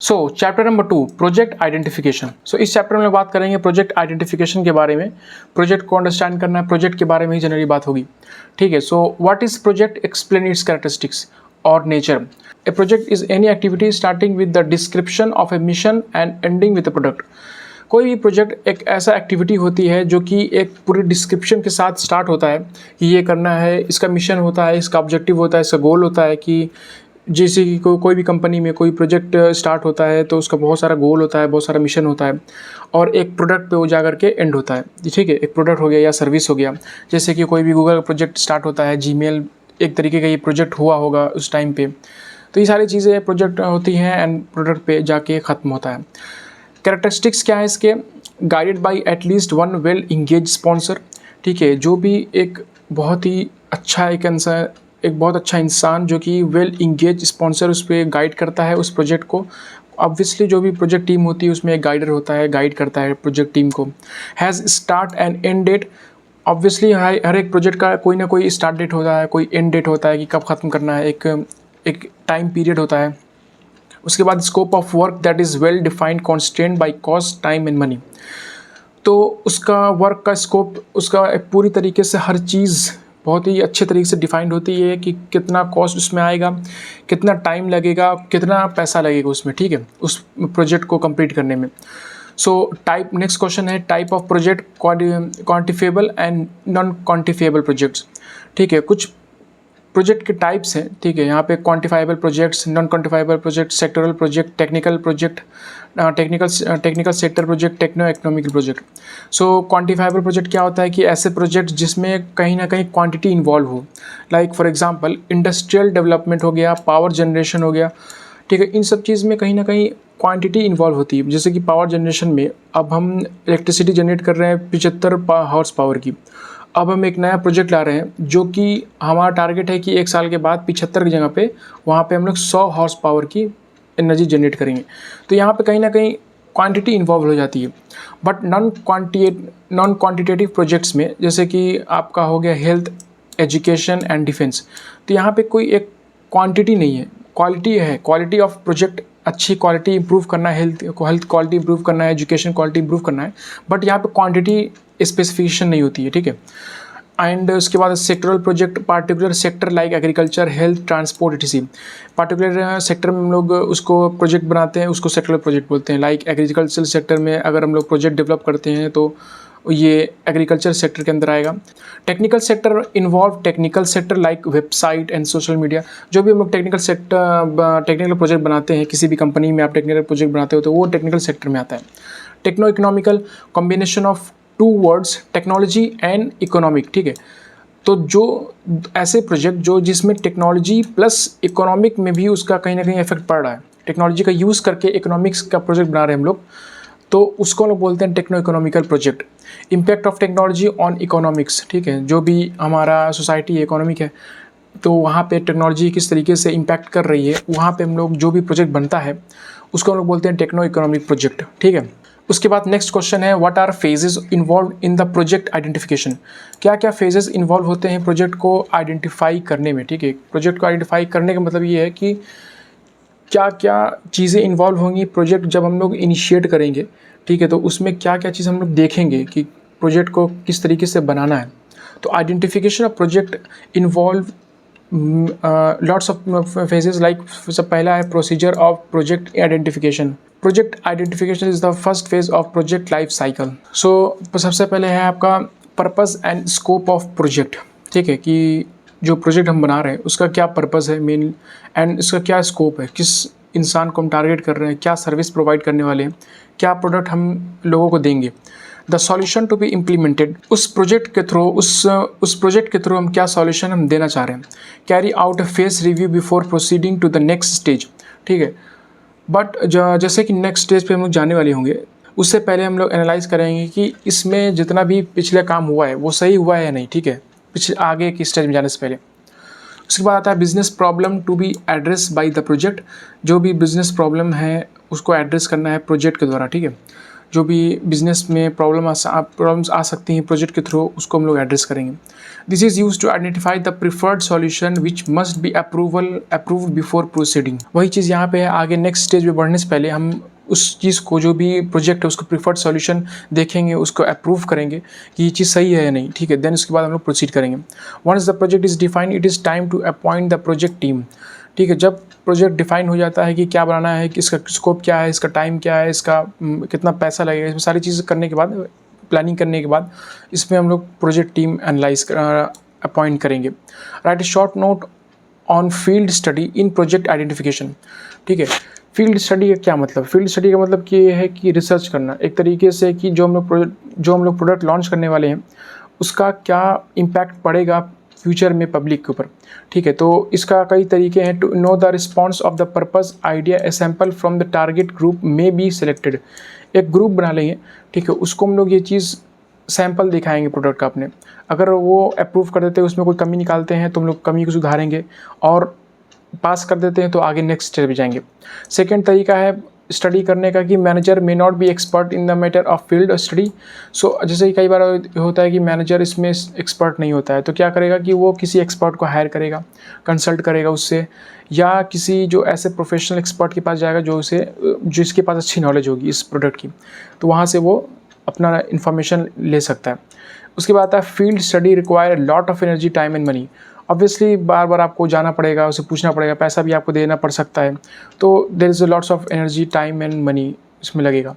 सो chapter number 2 project identification. So इस चैप्टर में बात करेंगे प्रोजेक्ट आइडेंटिफिकेशन के बारे में। प्रोजेक्ट को अंडरस्टैंड करना है, प्रोजेक्ट के बारे में ही जनरली बात होगी। ठीक है, so what is project, explain its characteristics और nature. A project is any activity starting with the description of a mission and ending with a product. कोई भी प्रोजेक्ट एक ऐसा एक्टिविटी होती है जो कि एक पूरी डिस्क्रिप्शन के साथ स्टार्ट होता है कि ये करना है, इसका मिशन होता है, इसका ऑब्जेक्टिव होता है, इसका गोल होता है। कि जैसे कि कोई भी कंपनी में कोई प्रोजेक्ट स्टार्ट होता है तो उसका बहुत सारा गोल होता है, बहुत सारा मिशन होता है और एक प्रोडक्ट पे वो जा कर के एंड होता है। ठीक है, एक प्रोडक्ट हो गया या सर्विस हो गया। जैसे कि कोई भी गूगल का प्रोजेक्ट स्टार्ट होता है, जीमेल एक तरीके का ये प्रोजेक्ट हुआ होगा उस टाइम पे। तो ये सारी चीज़ें प्रोजेक्ट होती हैं एंड प्रोडक्ट पे जाके ख़त्म होता है। कैरेक्टरिस्टिक्स क्या है इसके? Guided by at least one well engage sponsor. ठीक है, जो भी एक बहुत ही अच्छा एक बहुत अच्छा इंसान जो कि वेल इंगेज स्पॉन्सर उस पर गाइड करता है उस प्रोजेक्ट को। ऑब्वियसली जो भी प्रोजेक्ट टीम होती है उसमें एक गाइडर होता है, गाइड करता है प्रोजेक्ट टीम को। Has start and end date. Obviously हर एक प्रोजेक्ट का कोई ना कोई स्टार्ट डेट होता है, कोई एंड डेट होता है कि कब ख़त्म करना है, एक टाइम पीरियड होता है। उसके बाद scope of work that is well defined constant by cost, time and money. तो उसका वर्क का स्कोप, उसका एक पूरी तरीके से हर चीज़ बहुत ही अच्छे तरीके से डिफाइंड होती है कि कितना कॉस्ट उसमें आएगा, कितना टाइम लगेगा, कितना पैसा लगेगा उसमें। ठीक है, उस प्रोजेक्ट को कंप्लीट करने में। सो टाइप, नेक्स्ट क्वेश्चन है type of project, quantifiable and non quantifiable projects. ठीक है, कुछ प्रोजेक्ट के टाइप्स हैं। ठीक है, यहाँ पे quantifiable projects, non quantifiable project, sectoral project, technical project, technical sector project, techno economical project. So quantifiable project क्या होता है कि ऐसे प्रोजेक्ट जिसमें कहीं ना कहीं क्वांटिटी इन्वॉल्व हो। Like for example industrial development हो गया, पावर जनरेशन हो गया। ठीक है, इन सब चीज़ में कहीं ना कहीं क्वांटिटी इन्वॉल्व होती है। जैसे कि पावर जनरेशन में अब हम इलेक्ट्रिसिटी जनरेट कर रहे हैं 75 हॉर्स पावर की। अब हम एक नया प्रोजेक्ट ला रहे हैं जो कि हमारा टारगेट है कि 1 साल के बाद 75 की जगह पे वहाँ पे हम लोग 100 हॉर्स पावर की एनर्जी जनरेट करेंगे। तो यहाँ पे कहीं ना कहीं क्वांटिटी इन्वॉल्व हो जाती है। बट नॉन क्वांटिटेटिव प्रोजेक्ट्स में जैसे कि आपका हो गया हेल्थ, एजुकेशन एंड डिफेंस, तो यहाँ पे कोई एक क्वांटिटी नहीं है, क्वालिटी है। क्वालिटी ऑफ प्रोजेक्ट, अच्छी क्वालिटी इंप्रूव करना है, हेल्थ क्वालिटी इंप्रूव करना है, एजुकेशन क्वालिटी इंप्रूव करना है, बट यहाँ पे क्वांटिटी स्पेसिफिकेशन नहीं होती है। ठीक है, एंड उसके बाद sectoral project, particular sector like agriculture, health, transport इसी पार्टिकुलर सेक्टर में हम लोग उसको प्रोजेक्ट बनाते हैं, उसको सेक्टरल प्रोजेक्ट बोलते हैं। लाइक एग्रीकल्चर सेक्टर में अगर हम लोग प्रोजेक्ट डेवलप करते हैं तो ये एग्रीकल्चर सेक्टर के अंदर आएगा। Technical sector involve technical sector like website and social media. जो भी हम लोग टेक्निकल प्रोजेक्ट बनाते हैं, किसी भी कंपनी में आप टेक्निकल प्रोजेक्ट बनाते हो तो वो टेक्निकल सेक्टर में आता है। Techno economical, combination of 2 words, technology and economic. ठीक है, तो जो ऐसे प्रोजेक्ट जो जिसमें टेक्नोलॉजी प्लस इकोनॉमिक में भी उसका कहीं ना कहीं इफेक्ट पड़ रहा है, टेक्नोलॉजी का यूज़ करके इकोनॉमिक्स का प्रोजेक्ट बना रहे हैं हम लोग, तो उसको हम लोग बोलते हैं techno economical project. Impact of technology on economics. ठीक है, जो भी हमारा सोसाइटी इकोनॉमिक है तो वहाँ पे टेक्नोलॉजी किस तरीके से इम्पैक्ट कर रही है, वहाँ पे हम लोग जो भी प्रोजेक्ट बनता है उसको हम लोग बोलते हैं टेक्नो इकोनॉमिक प्रोजेक्ट। ठीक है, उसके बाद नेक्स्ट क्वेश्चन है what are phases involve in the project identification. क्या क्या फेजेस इन्वॉल्व होते हैं प्रोजेक्ट को आइडेंटिफाई करने में। ठीक है, प्रोजेक्ट को आइडेंटिफाई करने का मतलब ये है कि क्या क्या चीज़ें इन्वॉल्व होंगी प्रोजेक्ट जब हम लोग इनिशिएट करेंगे। ठीक है, तो उसमें क्या क्या चीज़ हम लोग देखेंगे कि प्रोजेक्ट को किस तरीके से बनाना है। तो identification of project involve lots of phases. Like सब पहला है procedure of project identification. Project identification is the first phase of project life cycle. So सबसे पहले है आपका purpose and scope of project. ठीक है, कि जो प्रोजेक्ट हम बना रहे हैं उसका क्या पर्पस है मेन, एंड इसका क्या स्कोप है, किस इंसान को हम टारगेट कर रहे हैं, क्या सर्विस प्रोवाइड करने वाले हैं, क्या प्रोडक्ट हम लोगों को देंगे। The solution to be implemented, उस प्रोजेक्ट के थ्रू उस प्रोजेक्ट के थ्रू हम क्या सॉल्यूशन हम देना चाह रहे हैं। Carry out a phase review before proceeding to the next stage. ठीक है, बट जैसे कि नेक्स्ट स्टेज पे हम लोग जाने वाले होंगे उससे पहले हम लोग एनालाइज करेंगे कि इसमें जितना भी पिछले काम हुआ है वो सही हुआ है या नहीं। ठीक है, पिछले आगे की स्टेज में जाने से पहले। उसके बाद आता है business problem to be address by the project. जो भी बिजनेस प्रॉब्लम है उसको एड्रेस करना है प्रोजेक्ट के द्वारा। ठीक है, जो भी बिजनेस में प्रॉब्लम्स आ सकती हैं प्रोजेक्ट के थ्रू उसको हम लोग एड्रेस करेंगे। This is use to identify the preferred solution which must be approved before proceeding. वही चीज़ यहाँ पे है, आगे नेक्स्ट स्टेज पे बढ़ने से पहले हम उस चीज़ को, जो भी प्रोजेक्ट है उसको प्रिफर्ड सॉल्यूशन देखेंगे, उसको अप्रूव करेंगे कि ये चीज़ सही है या नहीं, ठीक है। देन उसके बाद हम लोग प्रोसीड करेंगे। Once the project is defined it is time to appoint the project team, ठीक है। जब प्रोजेक्ट डिफाइन हो जाता है कि क्या बनाना है, कि इसका स्कोप क्या है, इसका टाइम क्या है, इसका कितना पैसा लगेगा, इसमें सारी चीज़ें करने के बाद, प्लानिंग करने के बाद इसमें हम लोग प्रोजेक्ट टीम एनालाइज अपॉइंट करेंगे। Right A short note on field study in project identification, ठीक है। फील्ड स्टडी का क्या मतलब? फील्ड स्टडी का मतलब कि ये है कि रिसर्च करना एक तरीके से, कि जो हम लोग प्रोडक्ट लॉन्च करने वाले हैं उसका क्या इम्पैक्ट पड़ेगा फ्यूचर में पब्लिक के ऊपर, ठीक है। तो इसका कई तरीके हैं। To know the response of the purpose idea a sample from the target group में बी सिलेक्टेड। एक ग्रुप बना लेंगे, ठीक है, उसको हम लोग ये चीज़ सैम्पल दिखाएंगे प्रोडक्ट का अपने, अगर वो अप्रूव कर देते हैं, उसमें कोई कमी निकालते हैं तो हम लोग कमी को सुधारेंगे, और पास कर देते हैं तो आगे नेक्स्ट स्टेप पे जाएंगे। सेकेंड तरीका है स्टडी करने का कि manager may not be expert in the matter of field study. So जैसे कि कई बार होता है कि मैनेजर इसमें एक्सपर्ट नहीं होता है, तो क्या करेगा कि वो किसी एक्सपर्ट को हायर करेगा, कंसल्ट करेगा उससे, या किसी जो ऐसे प्रोफेशनल एक्सपर्ट के पास जाएगा जिसके पास अच्छी नॉलेज होगी इस प्रोडक्ट की, तो वहाँ से वो अपना इन्फॉर्मेशन ले सकता है। उसके बाद आता है field study require lot of energy, time and money. Obviously बार बार आपको जाना पड़ेगा, उसे पूछना पड़ेगा, पैसा भी आपको देना पड़ सकता है, तो there is lots of energy, time and money इसमें लगेगा।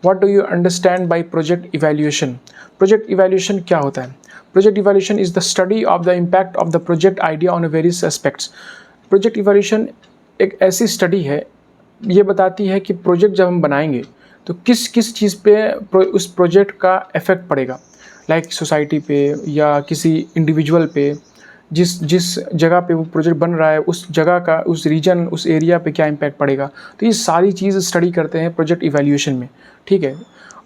What do you understand by project evaluation? Project evaluation क्या होता है? Project evaluation is the study of the impact of the project idea on various aspects. Project evaluation एक ऐसी study है, ये बताती है कि प्रोजेक्ट जब हम बनाएंगे तो किस किस चीज़ पे उस प्रोजेक्ट का इफ़ेक्ट पड़ेगा, लाइक सोसाइटी पे या किसी इंडिविजुअल पे, जिस जगह पे वो प्रोजेक्ट बन रहा है उस जगह का, उस रीजन, उस एरिया पे क्या इम्पैक्ट पड़ेगा। तो ये सारी चीज़ स्टडी करते हैं प्रोजेक्ट इवैल्यूएशन में, ठीक है।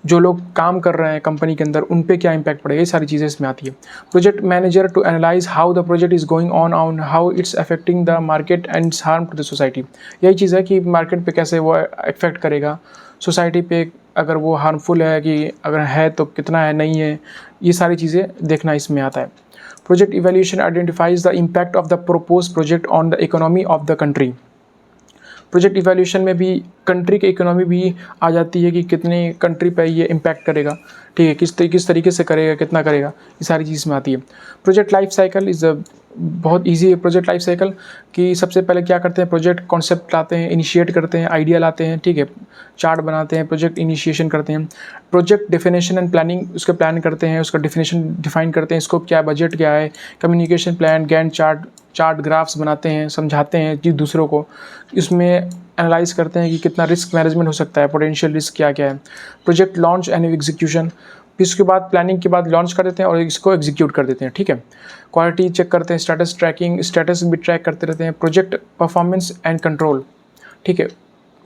जो लोग काम कर रहे हैं कंपनी के अंदर उन पे क्या इम्पैक्ट पड़ेगा, ये सारी चीज़ें इसमें आती है। Project manager to analyse how the project is going on how it's affecting the market and its harm to the society. यही चीज़ है कि मार्केट पे कैसे वो इफेक्ट करेगा, सोसाइटी पे अगर वो हार्मफुल है कि अगर है तो कितना है, नहीं है, ये सारी चीज़ें देखना इसमें आता है। Project evaluation identifies the impact of the propose project on the economy of the country. Project evaluation में भी कंट्री की इकोनॉमी भी आ जाती है कि कितने कंट्री पे ये इम्पैक्ट करेगा, ठीक है, किस तरीके से करेगा, कितना करेगा, ये सारी चीज़ में आती है। प्रोजेक्ट लाइफ साइकिल इज़ बहुत इजी है। प्रोजेक्ट लाइफ साइकिल कि सबसे पहले क्या करते हैं, प्रोजेक्ट कॉन्सेप्ट लाते हैं, इनिशिएट करते हैं, आइडिया लाते हैं, ठीक है, चार्ट बनाते हैं, प्रोजेक्ट इनिशिएशन करते हैं, प्रोजेक्ट डेफिनेशन एंड प्लानिंग, उसका प्लान करते हैं, उसका डेफिनेशन डिफाइन करते हैं, स्कोप क्या है, बजट क्या है, communication plan, Gantt chart graphs बनाते हैं, समझाते हैं कि दूसरों को, इसमें एनालाइज करते हैं कि कितना रिस्क मैनेजमेंट हो सकता है, पोटेंशियल रिस्क क्या क्या है। प्रोजेक्ट लॉन्च एंड एग्जीक्यूशन, फिर उसके बाद प्लानिंग के बाद लॉन्च कर देते हैं और इसको एग्जीक्यूट कर देते हैं, ठीक है। क्वालिटी चेक करते हैं, स्टेटस भी ट्रैक करते रहते हैं। प्रोजेक्ट परफॉर्मेंस एंड कंट्रोल, ठीक है,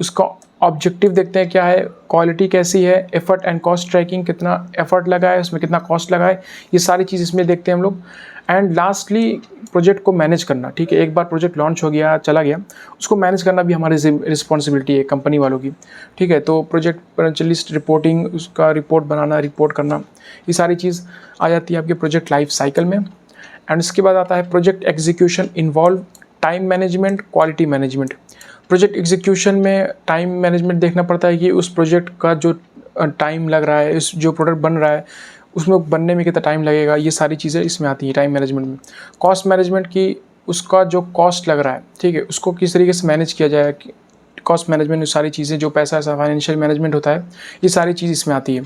उसका ऑब्जेक्टिव देखते हैं क्या है, क्वालिटी कैसी है, एफर्ट एंड कॉस्ट ट्रैकिंग, कितना एफर्ट लगा है, उसमें कितना कॉस्ट लगा है, ये सारी चीज़ इसमें देखते हैं हम लोग। एंड लास्टली प्रोजेक्ट को मैनेज करना, ठीक है, एक बार प्रोजेक्ट लॉन्च हो गया, चला गया, उसको मैनेज करना भी हमारी रिस्पॉन्सिबिलिटी है कंपनी वालों की, ठीक है। तो प्रोजेक्ट लिस्ट रिपोर्टिंग, उसका रिपोर्ट बनाना, रिपोर्ट करना, ये सारी चीज़ आ जाती है आपके प्रोजेक्ट लाइफ साइकिल में। एंड इसके बाद आता है project execution involve time management, quality management. Project execution में टाइम मैनेजमेंट देखना पड़ता है कि उस प्रोजेक्ट का जो टाइम लग रहा है, इस जो प्रोडक्ट बन रहा है उसमें बनने में कितना टाइम लगेगा, ये सारी चीज़ें इसमें आती हैं टाइम मैनेजमेंट में। कॉस्ट मैनेजमेंट की, उसका जो कॉस्ट लग रहा है, ठीक है, उसको किस तरीके से मैनेज किया जाए, कॉस्ट मैनेजमेंट में सारी चीज़ें, जो पैसा ऐसा फाइनेंशियल मैनेजमेंट होता है, ये सारी चीज़ इसमें आती है।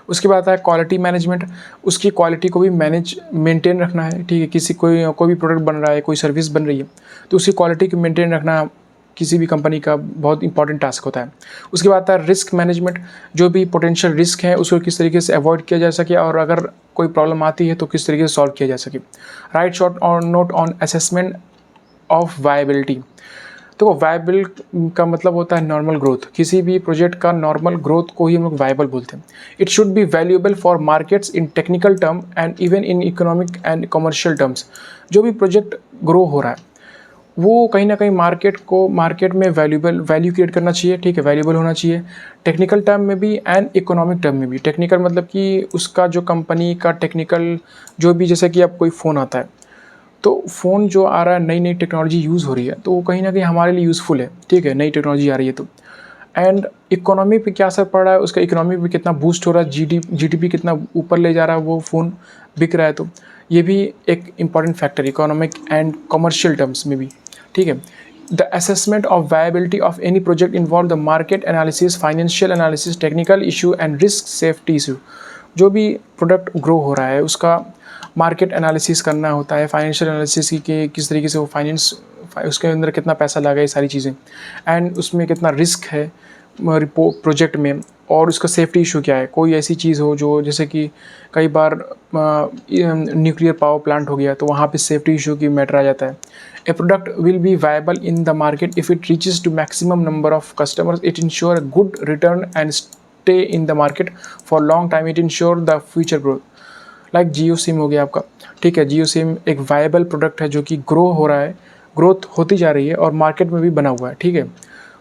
उसके बाद आता है क्वालिटी मैनेजमेंट, उसकी क्वालिटी को भी मेंटेन रखना है, ठीक है, कोई भी प्रोडक्ट बन रहा है, कोई सर्विस बन रही है, तो उसकी क्वालिटी को मेंटेन रखना किसी भी कंपनी का बहुत इंपॉर्टेंट टास्क होता है। उसके बाद आता है रिस्क मैनेजमेंट, जो भी पोटेंशियल रिस्क है उसको किस तरीके से अवॉइड किया जा सके, और अगर कोई प्रॉब्लम आती है तो किस तरीके से सॉल्व किया जा सके। राइट शॉर्ट और note on assessment of viability. तो वायबल का मतलब होता है नॉर्मल ग्रोथ, किसी भी प्रोजेक्ट का नॉर्मल ग्रोथ को ही हम लोग वायबल बोलते हैं। It should be valuable for markets in technical term and even in economic and commercial terms. जो भी प्रोजेक्ट ग्रो हो रहा है वो कहीं ना कहीं मार्केट में वैल्यू क्रिएट करना चाहिए, ठीक है, वैल्यूबल होना चाहिए टेक्निकल टर्म में भी एंड इकोनॉमिक टर्म में भी। टेक्निकल मतलब कि उसका जो कंपनी का टेक्निकल जो भी, जैसे कि अब कोई फ़ोन आता है तो फ़ोन जो आ रहा है, नई नई टेक्नोलॉजी यूज़ हो रही है तो वो कहीं ना कहीं हमारे लिए यूज़फुल है, ठीक है, नई टेक्नोलॉजी आ रही है तो। एंड इकोनॉमी पे क्या असर पड़ रहा है, उसका इकोनॉमी पे कितना बूस्ट हो रहा है, जीडीपी कितना ऊपर ले जा रहा है, वो फ़ोन बिक रहा है तो ये भी एक important factor economic and commercial terms में भी, ठीक है। The assessment of viability of any project involve the market analysis, financial analysis, technical issue and risk safety issue. जो भी प्रोडक्ट ग्रो हो रहा है उसका मार्केट एनालिसिस करना होता है, फाइनेंशियल एनालिसिस की किस तरीके से वो फाइनेंस, उसके अंदर कितना पैसा लगा, ये सारी चीज़ें, एंड उसमें कितना रिस्क है प्रोजेक्ट में, और उसका सेफ्टी इशू क्या है। कोई ऐसी चीज़ हो जो, जैसे कि कई बार न्यूक्लियर पावर प्लांट हो गया तो वहाँ पे सेफ्टी इशू की मैटर आ जाता है। A product will be viable in the market if it reaches to maximum number of customers, it ensure good return and stay in the market for long time, it ensure the future growth. Like Jio SIM हो गया आपका, ठीक है, Jio SIM एक viable product है जो कि grow हो रहा है, ग्रोथ होती जा रही है और मार्केट में भी बना हुआ है, ठीक है,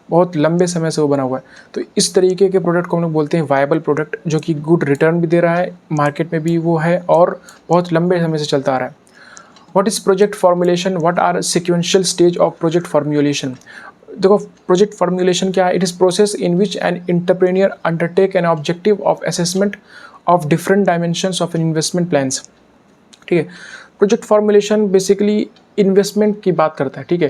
बहुत लंबे समय से वो बना हुआ है। तो इस तरीके के प्रोडक्ट को हम लोग बोलते हैं वायबल प्रोडक्ट, जो कि गुड रिटर्न भी दे रहा है, मार्केट में भी वो है और बहुत लंबे समय से चलता आ रहा है। What is project formulation, what are sequential stage of project formulation. देखो प्रोजेक्ट फॉर्मुलेशन क्या है, it is process in which an entrepreneur undertake an objective of assessment of different dimensions of an investment plans, ठीक है। Project formulation basically investment की बात करता है, ठीक है,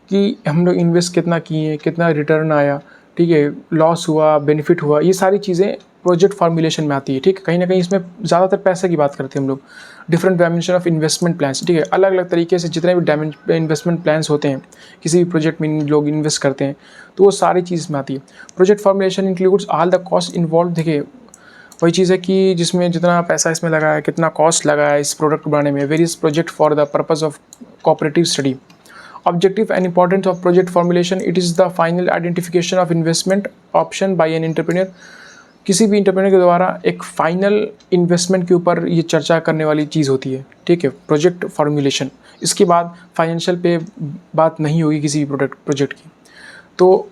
कि हम लोग इन्वेस्ट कितना किए, कितना रिटर्न आया, ठीक है, लॉस हुआ, बेनिफिट हुआ, ये सारी चीज़ें प्रोजेक्ट फॉर्मुलेशन में आती है, ठीक है। कहीं ना कहीं इसमें ज़्यादातर पैसे की बात करते हैं हम लोग, different dimension of investment plans, ठीक है, अलग अलग तरीके से जितने भी इन्वेस्टमेंट प्लान्स होते हैं किसी भी प्रोजेक्ट में लोग इन्वेस्ट करते हैं तो वो सारी चीज़ में आती है। Project formulation includes all the cost involve, देखिए वही चीज़ है कि जिसमें जितना पैसा इसमें लगा है, कितना कॉस्ट लगा है इस प्रोडक्ट बनाने में, various project for the purpose of cooperative study. Objective and importance of project formulation, it is the final identification of investment option by an entrepreneur। किसी भी इंटरप्रेन्योर के द्वारा एक फाइनल इन्वेस्टमेंट के ऊपर ये चर्चा करने वाली चीज़ होती है, ठीक है, प्रोजेक्ट फॉर्मुलेशन। इसके बाद फाइनेंशियल पे बात नहीं होगी किसी भी प्रोजेक्ट की। तो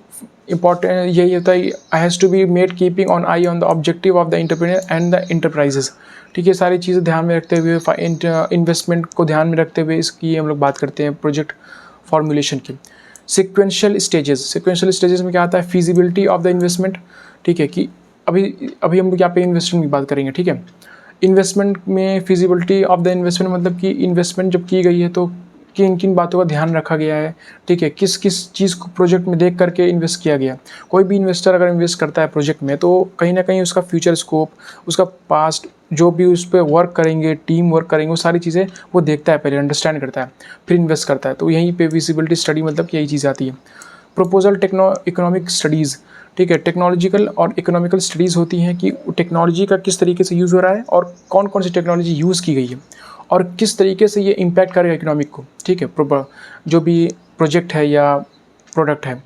इम्पॉर्टेंट यही होता है, has to be made keeping on eye on the objective of the entrepreneur and the enterprises, ठीक है, सारी चीज़ें ध्यान में रखते हुए, इन्वेस्टमेंट को ध्यान में रखते हुए इसकी हम लोग बात करते हैं प्रोजेक्ट फॉर्मुलेशन की। सिक्वेंशियल स्टेजेस में क्या आता है, फिजिबिलिटी ऑफ द इन्वेस्टमेंट, ठीक है, कि अभी हम यहाँ पे इन्वेस्टमेंट की बात करेंगे, ठीक है। इन्वेस्टमेंट में फिजिबिलिटी ऑफ द इन्वेस्टमेंट मतलब कि इन्वेस्टमेंट जब की गई है तो किन किन बातों का ध्यान रखा गया है, ठीक है, किस किस चीज़ को प्रोजेक्ट में देख करके इन्वेस्ट किया गया। कोई भी इन्वेस्टर अगर इन्वेस्ट करता है प्रोजेक्ट में तो कहीं ना कहीं उसका फ्यूचर स्कोप, उसका पास्ट, जो भी उस पर वर्क करेंगे, टीम वर्क करेंगे, वो सारी चीज़ें वो देखता है, पहले अंडरस्टैंड करता है, फिर इन्वेस्ट करता है। तो यहीं पे विजिबिलिटी स्टडी मतलब कि यही चीज़ आती है। प्रपोजल इकोनॉमिक स्टडीज़, ठीक है, टेक्नोलॉजिकल और इकोनॉमिकल स्टडीज़ होती हैं कि टेक्नोलॉजी का किस तरीके से यूज़ हो रहा है और कौन कौन सी टेक्नोलॉजी यूज़ की गई है और किस तरीके से ये इम्पैक्ट करेगा इकोनॉमिक को, ठीक है, जो भी प्रोजेक्ट है या प्रोडक्ट है,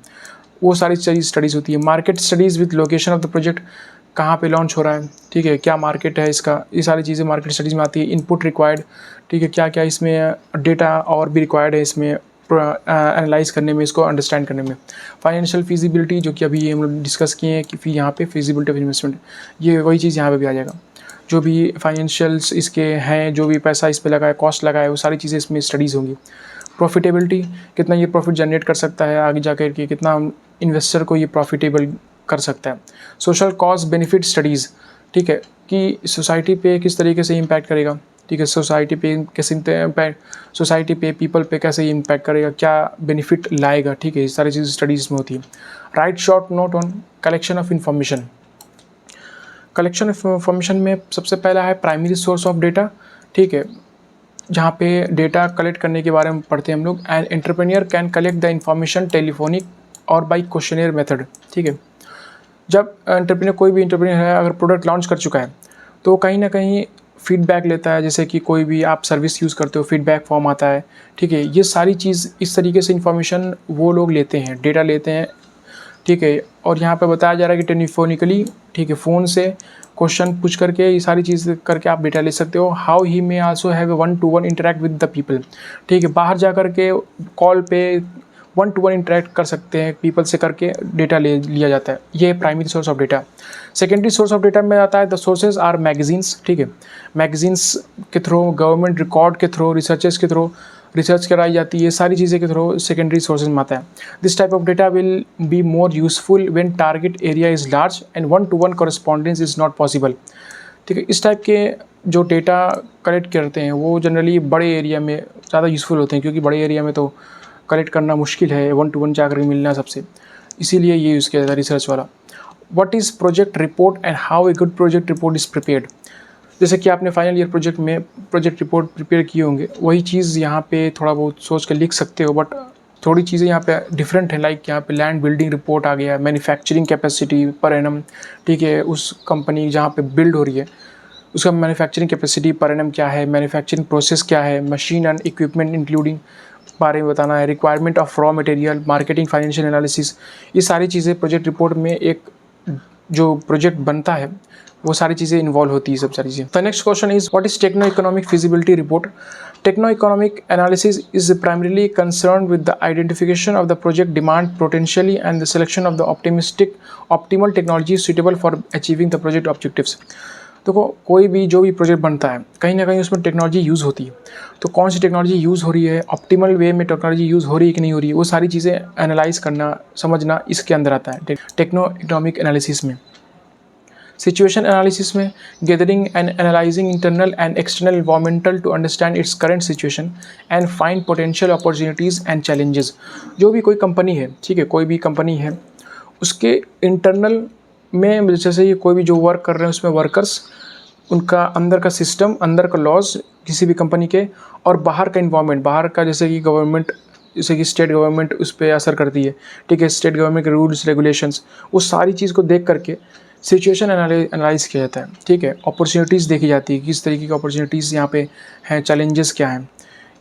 वो सारी स्टडीज़ होती है। Market studies with location of the project, कहाँ पे लॉन्च हो रहा है, ठीक है, क्या मार्केट है इसका, ये सारी चीज़ें मार्केट स्टडीज़ में आती है। इनपुट रिक्वायर्ड, ठीक है, क्या क्या इसमें डेटा और भी रिक्वायर्ड है इसमें एनालाइज करने में, इसको अंडरस्टैंड करने में। फाइनेंशियल फिजिबिलिटी, जो कि अभी हम लोग डिस्कस किए हैं कि फिर यहाँ पे फिजिबिलिटी ऑफ इन्वेस्टमेंट, ये वही चीज़ यहाँ पे भी आ जाएगा। जो भी फाइनेंशियल्स इसके हैं, जो भी पैसा इस पर लगा है, कॉस्ट लगा है, वो सारी चीज़ें इसमें स्टडीज़ होंगी। प्रॉफिटेबिलिटी, कितना ये प्रॉफिट जनरेट कर सकता है आगे जाकर के, कितना इन्वेस्टर को ये प्रॉफिटेबल कर सकता है। सोशल कॉस्ट बेनिफिट स्टडीज़, ठीक है, कि सोसाइटी पे किस तरीके से इम्पैक्ट करेगा, ठीक है, सोसाइटी पे कैसे इम्पैक्ट, सोसाइटी पे, पीपल पे कैसे इम्पैक्ट करेगा, क्या बेनिफिट लाएगा, ठीक है, ये सारी चीज़ स्टडीज़ में होती है। Write short note on collection of information. Collection of information में सबसे पहला है प्राइमरी सोर्स ऑफ डेटा, ठीक है, जहाँ पे डेटा कलेक्ट करने के बारे में पढ़ते हैं हम लोग। And entrepreneur can collect the information telephonic और बाई क्वेश्चनेयर मेथड, ठीक है। जब एंटरप्रेन्योर, कोई भी एंटरप्रेन्योर है अगर प्रोडक्ट लॉन्च कर चुका है तो कहीं ना कहीं फीडबैक लेता है, जैसे कि कोई भी आप सर्विस यूज़ करते हो, फीडबैक फॉर्म आता है, ठीक है, ये सारी चीज़ इस तरीके से इन्फॉर्मेशन वो लोग लेते हैं, डेटा लेते हैं ठीक है। और यहाँ पे बताया जा रहा है कि टेलीफोनिकली, ठीक है, फ़ोन से क्वेश्चन पूछ करके ये सारी चीज़ करके आप डेटा ले सकते हो। How he may also have a 1-to-1 interact with the people, ठीक है, बाहर जा कर के कॉल पे 1-to-1 इंटरेक्ट कर सकते हैं पीपल से करके डेटा ले लिया जाता है। ये है primary source of data. Secondary source of data में आता है द सोर्सेज आर मैगजीन्स, ठीक है, मैगजीन्स के थ्रू, गवर्नमेंट रिकॉर्ड के थ्रू, रिसर्चेस के थ्रू रिसर्च कराई जाती है, सारी चीज़ें के थ्रू सेकेंडरी सोर्सेज में आता है। This type of data will be more useful when target area is large and 1-to-1 correspondence is not possible, ठीक है। इस टाइप के जो डेटा कलेक्ट करते हैं वो जनरली बड़े एरिया में ज़्यादा यूज़फुल होते हैं, क्योंकि बड़े एरिया में तो कलेक्ट करना मुश्किल है, 1-to-1 जाकर मिलना सबसे, इसीलिए ये यूज़ किया जाता है रिसर्च वाला। What is project report and how a good project report is prepared. जैसे कि आपने फाइनल ईयर प्रोजेक्ट में प्रोजेक्ट रिपोर्ट प्रिपेयर किए होंगे, वही चीज़ यहाँ पे थोड़ा बहुत सोच कर लिख सकते हो, बट थोड़ी चीज़ें यहाँ पे डिफरेंट है। लाइक यहाँ पे लैंड बिल्डिंग रिपोर्ट आ गया, मैन्युफैक्चरिंग कैपेसिटी पर एनम, ठीक है, उस कंपनी जहाँ पे बिल्ड हो रही है उसका मैन्युफैक्चरिंग कैपेसिटी पर एनम क्या है, मैन्युफैक्चरिंग प्रोसेस क्या है, मशीन एंड इक्विपमेंट इंक्लूडिंग बारे में बताना है, requirement of raw material, marketing, financial analysis, ये सारी चीज़ें प्रोजेक्ट रिपोर्ट में एक जो प्रोजेक्ट बनता है वो सारी चीज़ें इन्वॉल्व होती है, सब सारी चीज़ें। The next question is what is techno economic feasibility report. Techno economic analysis is primarily concern with the identification of the project demand potentially and the selection of the optimal technology suitable for achieving the project objectives. देखो कोई भी जो भी project बनता है कहीं ना कहीं उसमें टेक्नोलॉजी यूज़ होती है, तो कौन सी टेक्नोलॉजी यूज़ हो रही है, ऑप्टिमल वे में टेक्नोलॉजी यूज़ हो रही है कि नहीं हो रही है, वो सारी चीज़ें एनालाइज करना, समझना इसके अंदर आता है टेक्नो इकोनॉमिक एनालिसिस में। सिचुएशन एनालिसिस में gathering and analysing internal and external environmental to understand its current situation and find potential opportunities and challenges. जो भी कोई कंपनी है, ठीक है, कोई भी कंपनी है उसके इंटरनल में जैसे ये कोई भी जो वर्क कर रहे हैं उसमें वर्कर्स, उनका अंदर का सिस्टम, अंदर का लॉज किसी भी कंपनी के, और बाहर का इन्वायरमेंट, बाहर का जैसे कि गवर्नमेंट, जैसे कि स्टेट गवर्नमेंट उस पर असर करती है, ठीक है, स्टेट गवर्नमेंट के रूल्स रेगुलेशंस, वो सारी चीज़ को देख करके सिचुएशन एनालाइज किया जाता है, ठीक है। अपॉर्चुनिटीज़ देखी जाती है, किस तरीके की अपॉर्चुनिटीज़ यहाँ पे हैं, चैलेंजेस क्या हैं,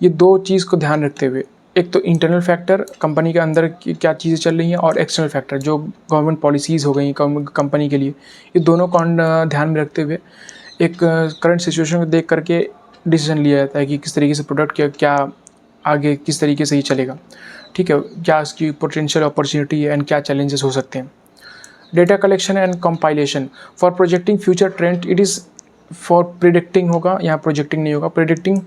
ये दो चीज़ को ध्यान रखते हुए, एक तो इंटरनल फैक्टर कंपनी के अंदर की क्या चीज़ें चल रही हैं, और एक्सटर्नल फैक्टर जो गवर्नमेंट पॉलिसीज़ हो गई कंपनी के लिए, ये दोनों को ध्यान में रखते हुए एक करंट सिचुएशन को देख करके डिसीजन लिया जाता है कि किस तरीके से प्रोडक्ट क्या आगे किस तरीके से ही चलेगा, ठीक है, क्या इसकी पोटेंशियल अपॉर्चुनिटी है एंड क्या चैलेंजेस हो सकते हैं। Data collection and compilation for projecting future trend, it is for predicting होगा, यहाँ प्रोजेक्टिंग नहीं होगा, predicting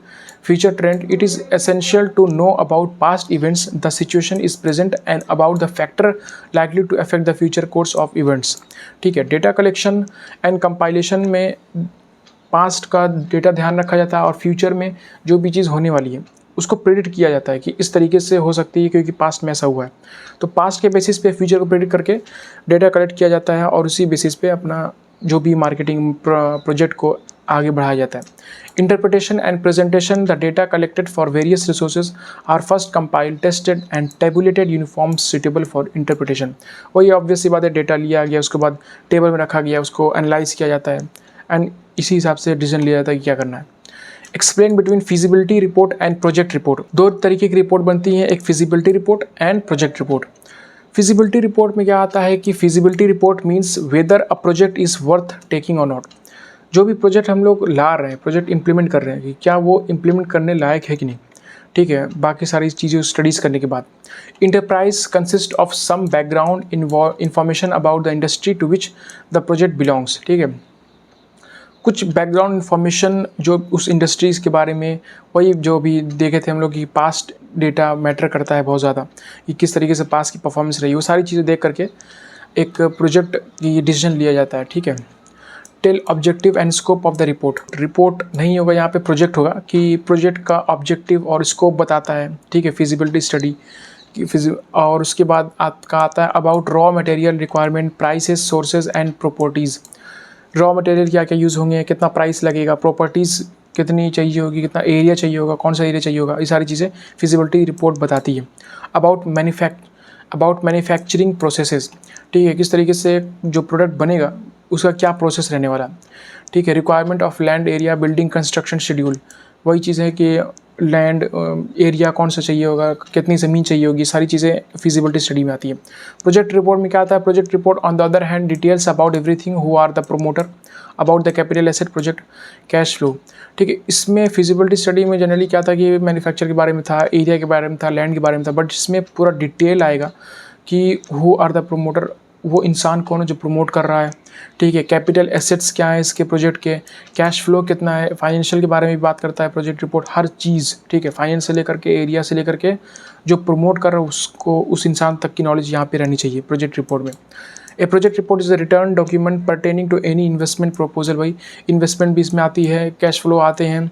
future trend, it is essential to know about past events, the situation is present and about the factor likely to affect the future course of events, ठीक है। Data collection and compilation में past का data ध्यान रखा जाता है और future में जो भी चीज़ होने वाली है उसको प्रेडिक्ट किया जाता है कि इस तरीके से हो सकती है क्योंकि पास्ट में ऐसा हुआ है, तो पास्ट के बेसिस पे फ्यूचर को प्रेडिक्ट करके डेटा कलेक्ट किया जाता है और उसी बेसिस पे अपना जो भी मार्केटिंग प्रोजेक्ट को आगे बढ़ाया जाता है। Interpretation and presentation, the data collected for various resources are first compiled, tested and tabulated uniform suitable for interpretation. वही ऑब्वियस सी बात है, डेटा लिया गया उसके बाद टेबल में रखा गया, उसको एनालाइज किया जाता है एंड इसी हिसाब से डिसीजन लिया जाता है कि क्या करना है। Explain between feasibility report and project report. दो तरीके की रिपोर्ट बनती है, एक feasibility report and project report. Feasibility report में क्या आता है कि feasibility report means weather a project is worth taking और नॉट। जो भी प्रोजेक्ट हम लोग ला रहे हैं, प्रोजेक्ट इंप्लीमेंट कर रहे हैं, कि क्या वो इंप्लीमेंट करने लायक है कि नहीं, ठीक है, बाकी सारी चीज़ें स्टडीज़ करने के बाद। Enterprise consist of some background information about the industry to which the project belongs, ठीक है, कुछ बैकग्राउंड इन्फॉर्मेशन जो उस इंडस्ट्रीज़ के बारे में, वही जो भी देखे थे हम लोग कि पास्ट डेटा मैटर करता है बहुत ज़्यादा, कि किस तरीके से पास्ट की परफॉर्मेंस रही, वो सारी चीज़ें देख करके एक प्रोजेक्ट की डिसीजन लिया जाता है, ठीक है। Tell objective and scope of the report. Report नहीं होगा यहाँ पे, प्रोजेक्ट होगा, कि प्रोजेक्ट का ऑब्जेक्टिव और स्कोप बताता है, ठीक है, फिजिबिलिटी स्टडी की और उसके बाद आपका आता है about raw material requirement, prices, sources and properties. Raw material क्या क्या यूज़ होंगे, कितना प्राइस लगेगा, प्रॉपर्टीज़ कितनी चाहिए होगी, कितना एरिया चाहिए होगा, कौन सा एरिया चाहिए होगा, ये सारी चीज़ें फिजिबिलिटी रिपोर्ट बताती है। अबाउट मैन्युफैक्चरिंग प्रोसेसेस, ठीक है, किस तरीके से जो प्रोडक्ट बनेगा उसका क्या प्रोसेस रहने वाला, ठीक है। Requirement of land area, building construction schedule, वही चीज़ है कि लैंड एरिया कौन सा चाहिए होगा, कितनी ज़मीन चाहिए होगी, सारी चीज़ें फिजिबिलिटी स्टडी में आती है। प्रोजेक्ट रिपोर्ट में क्या आता है? Project report on the other hand details about everything, who are the promoter, about the capital asset, project cash flow. ठीक है, इसमें फिजिबिलिटी स्टडी में जनरली क्या था कि मैन्युफैक्चर के बारे में था, एरिया के बारे में था, लैंड के बारे में था, बट इसमें पूरा डिटेल आएगा कि हु आर द प्रोमोटर, वो इंसान कौन है जो प्रमोट कर रहा है। ठीक है, कैपिटल एसेट्स क्या है इसके प्रोजेक्ट के, कैश फ्लो कितना है, फाइनेंशियल के बारे में भी बात करता है प्रोजेक्ट रिपोर्ट, हर चीज़। ठीक है, फाइनेंस से लेकर के एरिया से लेकर के जो प्रमोट कर रहा है उसको, उस इंसान तक की नॉलेज यहाँ पे रहनी चाहिए प्रोजेक्ट रिपोर्ट में। A project report is a return document pertaining to any investment proposal. भाई इन्वेस्टमेंट भी इसमें आती है, कैश फ्लो आते हैं,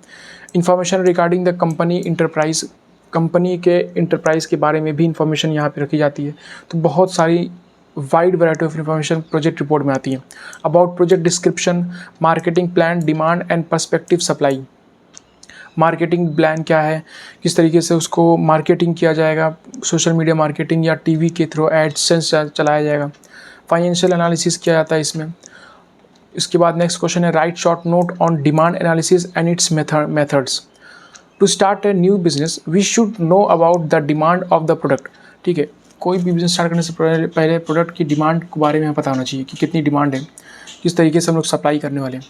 information regarding the company enterprise, company के इंटरप्राइज के बारे में भी इंफॉर्मेशन यहाँ पे रखी जाती है। तो बहुत सारी wide variety of information project report में आती है। About project description, marketing plan, demand and perspective supply. Marketing plan क्या है, किस तरीके से उसको मार्केटिंग किया जाएगा, सोशल मीडिया मार्केटिंग या टीवी के थ्रू एडसेंस चलाया जाएगा। फाइनेंशियल एनालिसिस किया जाता है इसमें। इसके बाद नेक्स्ट क्वेश्चन है write short note on demand analysis and its methods. To start a new business we should know about the demand of the product. ठीक है, कोई भी बिजनेस स्टार्ट करने से पहले प्रोडक्ट की डिमांड के बारे में हमें पता होना चाहिए कि कितनी डिमांड है, किस तरीके से हम लोग सप्लाई करने वाले हैं।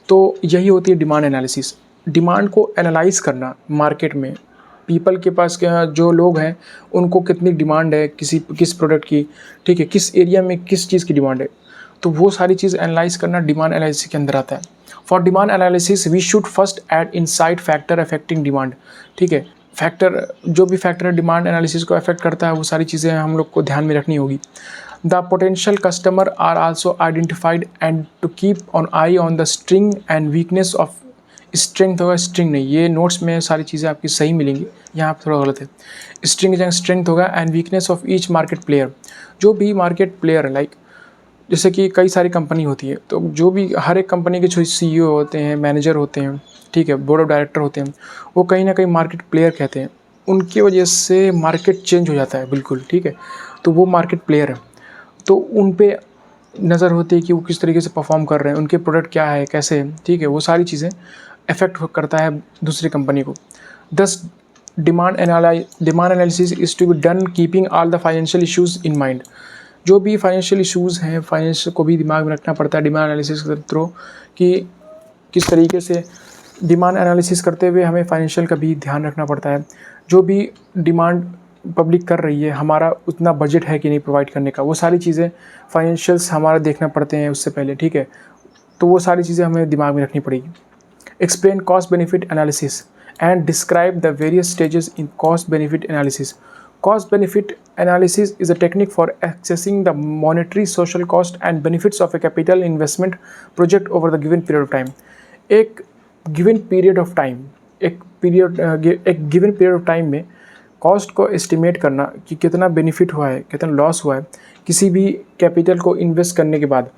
तो यही होती है डिमांड एनालिसिस। डिमांड को एनालाइज करना मार्केट में, पीपल के पास जो लोग हैं उनको कितनी डिमांड है किस प्रोडक्ट की। ठीक है, किस एरिया में किस चीज़ की डिमांड है, तो वो सारी चीज़ एनालाइज करना डिमांड एनालिसिस के अंदर आता है। For demand analysis we should first add inside factor affecting demand. ठीक है, फैक्टर, जो भी फैक्टर डिमांड एनालिसिस को अफेक्ट करता है वो सारी चीज़ें हम लोग को ध्यान में रखनी होगी। The potential customer are also identified and to keep on eye on the string and weakness of, strength होगा स्ट्रिंग नहीं, ये नोट्स में सारी चीज़ें आपकी सही मिलेंगी, यहाँ पर थोड़ा गलत है। स्ट्रिंग की जगह स्ट्रेंथ होगा and weakness of each market player. जो भी मार्केट प्लेयर है, लाइक जैसे कि कई सारी कंपनी होती है, तो जो भी हर एक कंपनी के जो CEO होते हैं, मैनेजर होते हैं, ठीक है, बोर्ड ऑफ डायरेक्टर होते हैं, वो कहीं ना कहीं मार्केट प्लेयर कहते हैं। उनकी वजह से मार्केट चेंज हो जाता है बिल्कुल। ठीक है, तो वो मार्केट प्लेयर है, तो उन पे नज़र होती है कि वो किस तरीके से परफॉर्म कर रहे हैं, उनके प्रोडक्ट क्या है, कैसे है। ठीक है, वो सारी चीज़ें अफेक्ट करता है दूसरी कंपनी को। This demand analysis is to be done keeping all the financial issues in mind. जो भी फाइनेंशियल इश्यूज़ हैं, फाइनेंस को भी दिमाग में रखना पड़ता है डिमांड एनालिसिस के थ्रू, कि किस तरीके से डिमांड एनालिसिस करते हुए हमें फाइनेंशियल का भी ध्यान रखना पड़ता है। जो भी डिमांड पब्लिक कर रही है, हमारा उतना बजट है कि नहीं प्रोवाइड करने का, वो सारी चीज़ें फाइनेंशियल्स हमारा देखना पड़ते हैं उससे पहले। ठीक है, तो वो सारी चीज़ें हमें दिमाग में रखनी पड़ेगी। Explain cost benefit analysis and describe the various stages in cost benefit analysis. Cost benefit analysis is a technique for assessing the monetary, social cost and benefits of a capital investment project over the given period of time. एक given period of time, एक given period of time में cost को estimate करना कि कितना benefit हुआ है, कितना लॉस हुआ है किसी भी कैपिटल को इन्वेस्ट करने के बाद।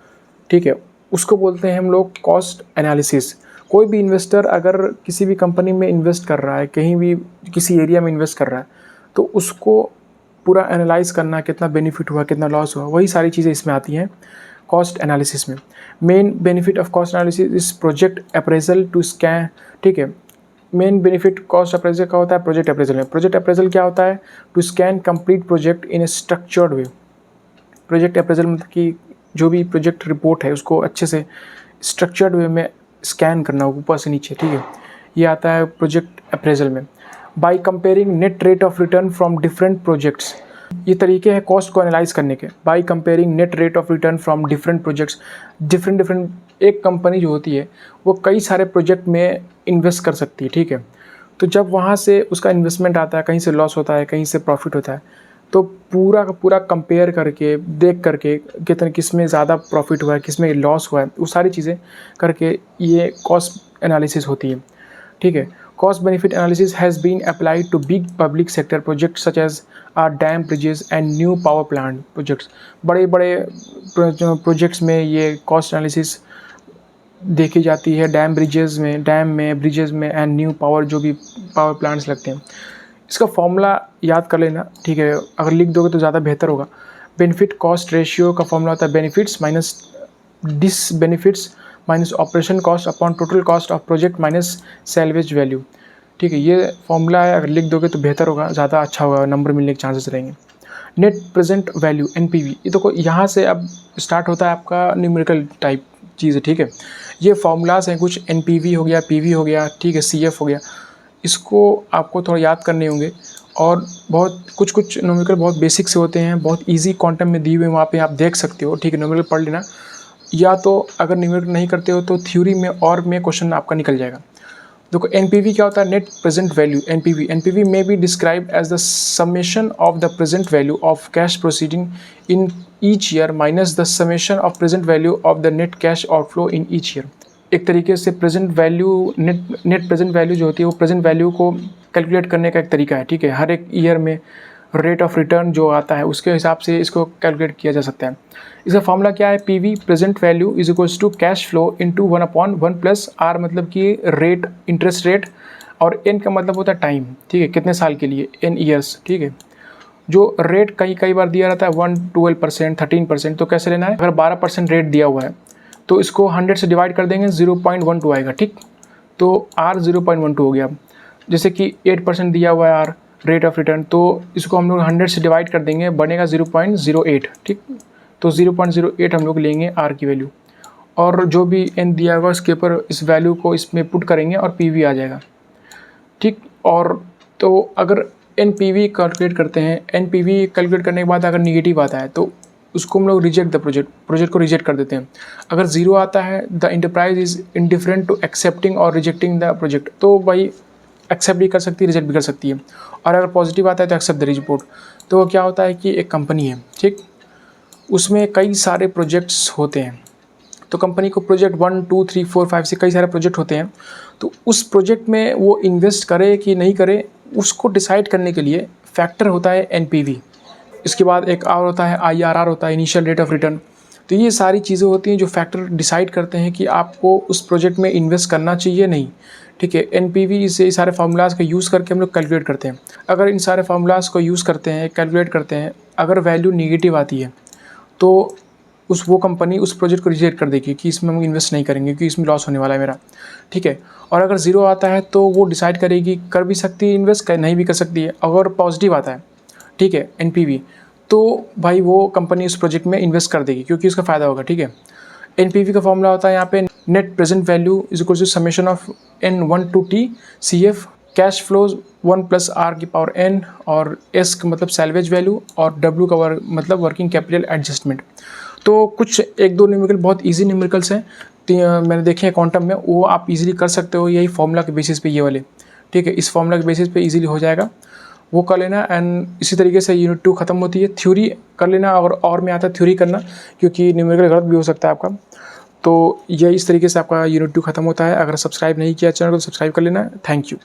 ठीक है, उसको बोलते हैं हम लोग कॉस्ट एनालिसिस। कोई भी इन्वेस्टर अगर किसी भी कंपनी में इन्वेस्ट कर रहा है, कहीं भी किसी एरिया में इन्वेस्ट कर रहा है, तो उसको पूरा एनालाइज करना, कितना बेनिफिट हुआ, कितना लॉस हुआ, वही सारी चीज़ें इसमें आती हैं कॉस्ट एनालिसिस में। Main benefit of cost analysis is project appraisal to scan. ठीक है, मेन बेनिफिट कॉस्ट अप्रेजल का होता है प्रोजेक्ट अप्रेजल में। प्रोजेक्ट अप्रेजल क्या होता है? To scan complete project in a structured way. Project appraisal मतलब कि जो भी प्रोजेक्ट रिपोर्ट है उसको अच्छे से स्ट्रक्चर्ड वे में स्कैन करना, ऊपर से नीचे। ठीक है, ये आता है प्रोजेक्ट अप्रेजल में। By comparing net rate of return from different projects, ये तरीके हैं कॉस्ट को एनालाइज करने के। By comparing net rate of return from different projects, different एक कंपनी जो होती है वो कई सारे प्रोजेक्ट में इन्वेस्ट कर सकती है। ठीक है, तो जब वहाँ से उसका इन्वेस्टमेंट आता है, कहीं से लॉस होता है, कहीं से प्रॉफिट होता है, तो पूरा का पूरा कंपेयर करके, देख करके कितने किस में ज़्यादा प्रॉफिट हुआ है, किस में लॉस हुआ है, वो सारी चीज़ें करके ये कॉस्ट एनालिसिस होती है। ठीक है, cost benefit analysis has been applied to big public sector projects such as dam bridges and new power plant projects। बड़े बड़े प्रोजेक्ट्स में ये कॉस्ट एनालिसिस देखी जाती है, डैम में ब्रिजेज़ में एंड न्यू पावर, जो भी पावर प्लांट्स लगते हैं। इसका फॉर्मूला याद कर लेना। ठीक है, अगर लिख दोगे तो ज़्यादा बेहतर होगा। बेनिफिट कॉस्ट रेशियो का फॉर्मूला होता है benefits minus disbenefits minus operation cost upon total cost of project minus salvage value. ठीक है, ये फॉर्मूला है, अगर लिख दोगे तो बेहतर होगा, ज़्यादा अच्छा होगा, नंबर मिलने के चांसेस रहेंगे। नेट प्रेजेंट वैल्यू एनपीवी, ये देखो यहाँ से अब स्टार्ट होता है आपका न्यूमेरिकल टाइप चीज़ है, ठीक है। ये फॉर्मूलाज हैं कुछ, एनपीवी हो गया, पीवी हो गया, ठीक है, सीएफ हो गया, इसको आपको थोड़ा याद करने होंगे। और बहुत कुछ न्यूमेरिकल बहुत बेसिक से होते हैं, बहुत इजी क्वांटम में दिए हुए वहाँ पे आप देख सकते हो, ठीक है, न्यूमेरिकल पढ़ लेना। या तो अगर न्यूमेरिकल नहीं करते हो तो थ्योरी में और में क्वेश्चन आपका निकल जाएगा। देखो एनपीवी क्या होता है, net present value. NPV may be describe as the summation of the present value of cash proceeding in each year minus the summation of present value of the net cash outflow in each year. एक तरीके से present value net present value जो होती है वो present value को calculate करने का एक तरीका है, ठीक है। हर एक ईयर में रेट ऑफ रिटर्न जो आता है उसके हिसाब से इसको कैलकुलेट किया जा सकता है। इसका फॉर्मूला क्या है, PV present value is equals to cash flow into 1/1 plus r, मतलब कि रेट, इंटरेस्ट रेट, और एन का मतलब होता है टाइम, ठीक है, कितने साल के लिए, एन ईयर्स, ठीक है। जो रेट कई बार दिया रहता है 1, 12%, 13%, तो कैसे लेना है, अगर 12% रेट दिया हुआ है तो इसको 100 से डिवाइड कर देंगे, 0.12 आएगा, ठीक। तो आर 0.12 हो गया। जैसे कि 8% दिया हुआ है आर रेट ऑफ रिटर्न, तो इसको हम लोग 100 से डिवाइड कर देंगे, बनेगा 0.08, ठीक। तो 0.08 हम लोग लेंगे आर की वैल्यू, और जो भी एन दिया होगा उसके ऊपर इस वैल्यू को इसमें पुट करेंगे और पीवी आ जाएगा, ठीक। और तो अगर एन पीवी कैलकुलेट करते हैं, एन पीवी कैलकुलेट करने के बाद अगर निगेटिव आता है तो उसको हम लोग रिजेक्ट द प्रोजेक्ट को रिजेक्ट कर देते हैं। अगर जीरो आता है, the enterprise is indifferent to accepting और रिजेक्टिंग द प्रोजेक्ट, तो भाई एक्सेप्ट भी कर सकती है, रिजेक्ट भी कर सकती है। और अगर पॉजिटिव आता है तो एक्सेप्ट द रिपोर्ट। तो क्या होता है कि एक कंपनी है, ठीक, उसमें कई सारे प्रोजेक्ट्स होते हैं, तो कंपनी को प्रोजेक्ट 1, 2, 3, 4, 5 से कई सारे प्रोजेक्ट होते हैं, तो उस प्रोजेक्ट में वो इन्वेस्ट करे कि नहीं करे उसको डिसाइड करने के लिए फैक्टर होता है एनपीवी। इसके बाद एक और होता है आईआरआर, होता है इनिशियल रेट ऑफ रिटर्न। तो ये सारी चीज़ें होती हैं जो फैक्टर डिसाइड करते हैं कि आपको उस प्रोजेक्ट में इन्वेस्ट करना चाहिए नहीं, ठीक है। एनपीवी से सारे फार्मूलाज का यूज़ करके हम लोग कैलकुलेट करते हैं। अगर इन सारे फार्मूलाज को यूज़ करते हैं, कैलकुलेट करते हैं, अगर वैल्यू निगेटिव आती है तो वो कंपनी उस प्रोजेक्ट को रिजेक्ट कर देगी कि इसमें हम इन्वेस्ट नहीं करेंगे क्योंकि इसमें लॉस होने वाला है मेरा, ठीक है। और अगर ज़ीरो आता है तो वो डिसाइड करेगी कर भी सकती है इन्वेस्ट, नहीं भी कर सकती है। अगर पॉजिटिव आता है, ठीक है, एनपीवी, तो भाई वो कंपनी उस प्रोजेक्ट में इन्वेस्ट कर देगी क्योंकि उसका फ़ायदा होगा, ठीक है। एनपीवी का फॉर्मूला होता है यहाँ पे net present value is equal to summation of N1 to T CF, cash flows 1 plus r की पावर n, और S का मतलब सैल्वेज वैल्यू, और W का मतलब वर्किंग कैपिटल एडजस्टमेंट। तो कुछ एक दो न्यूमेरिकल बहुत इजी न्यूमेरिकल्स हैं, मैंने देखे हैं क्वांटम में, वो आप इजीली कर सकते हो यही फॉर्मूला के बेसिस पे, ये वाले, ठीक है। इस फॉर्मूला के बेसिस पे इजीली हो जाएगा, वो कर लेना। एंड इसी तरीके से यूनिट 2 खत्म होती है, थ्योरी कर लेना, और में आता है थ्योरी करना क्योंकि न्यूमेरिकल गलत भी हो सकता है आपका। तो ये इस तरीके से आपका यूनिट 2 खत्म होता है। अगर सब्सक्राइब नहीं किया चैनल को तो सब्सक्राइब कर लेना। Thank you.